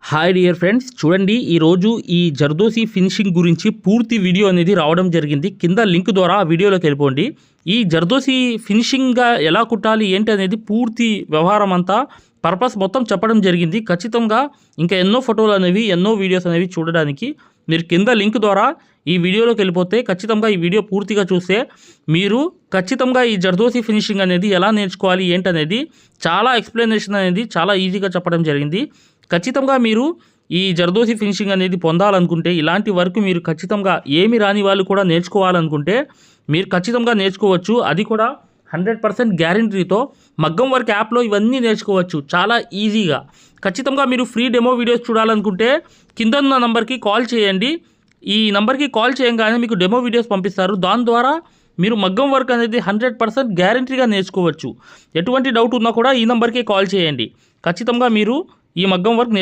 Hi dear friends, చూడండి ఈరోజు ఈ జర్దోసి ఫినిషింగ్ గురించి పూర్తి వీడియో అనేది రావడం జరిగింది. కింద లింక్ ద్వారా ఆ వీడియోలోకి వెళ్ళిపోండి. ఈ జర్దోసి ఫినిషింగ్గా ఎలా కుట్టాలి ఏంటి అనేది పూర్తి వ్యవహారం అంతా పర్పస్ మొత్తం చెప్పడం జరిగింది. ఖచ్చితంగా ఇంకా ఎన్నో ఫోటోలు అనేవి ఎన్నో వీడియోస్ అనేవి చూడడానికి మీరు కింద లింక్ ద్వారా ఈ వీడియోలోకి వెళ్ళిపోతే ఖచ్చితంగా ఈ వీడియో పూర్తిగా చూస్తే మీరు ఖచ్చితంగా ఈ జర్దోసి ఫినిషింగ్ అనేది ఎలా నేర్చుకోవాలి ఏంటనేది చాలా ఎక్స్ప్లెనేషన్ అనేది చాలా ఈజీగా చెప్పడం జరిగింది. ఖచ్చితంగా మీరు ఈ జర్దోసి ఫినిషింగ్ అనేది పొందాలనుకుంటే ఇలాంటి వర్క్ మీరు ఖచ్చితంగా ఏమి రాని వాళ్ళు కూడా నేర్చుకోవాలనుకుంటే మీరు ఖచ్చితంగా నేర్చుకోవచ్చు. అది కూడా 100% గ్యారంటీతో మగ్గం వర్క్ యాప్లో ఇవన్నీ నేర్చుకోవచ్చు చాలా ఈజీగా. ఖచ్చితంగా మీరు ఫ్రీ డెమో వీడియోస్ చూడాలనుకుంటే కింద ఉన్న నంబర్కి కాల్ చేయండి. ఈ నంబర్కి కాల్ చేయగానే మీకు డెమో వీడియోస్ పంపిస్తారు. దాని ద్వారా మీరు మగ్గం వర్క్ అనేది 100% గ్యారంటీగా నేర్చుకోవచ్చు. ఎటువంటి డౌట్ ఉన్నా కూడా ఈ నంబర్కి కాల్ చేయండి. ఖచ్చితంగా మీరు ఈ మగ్గం వర్క్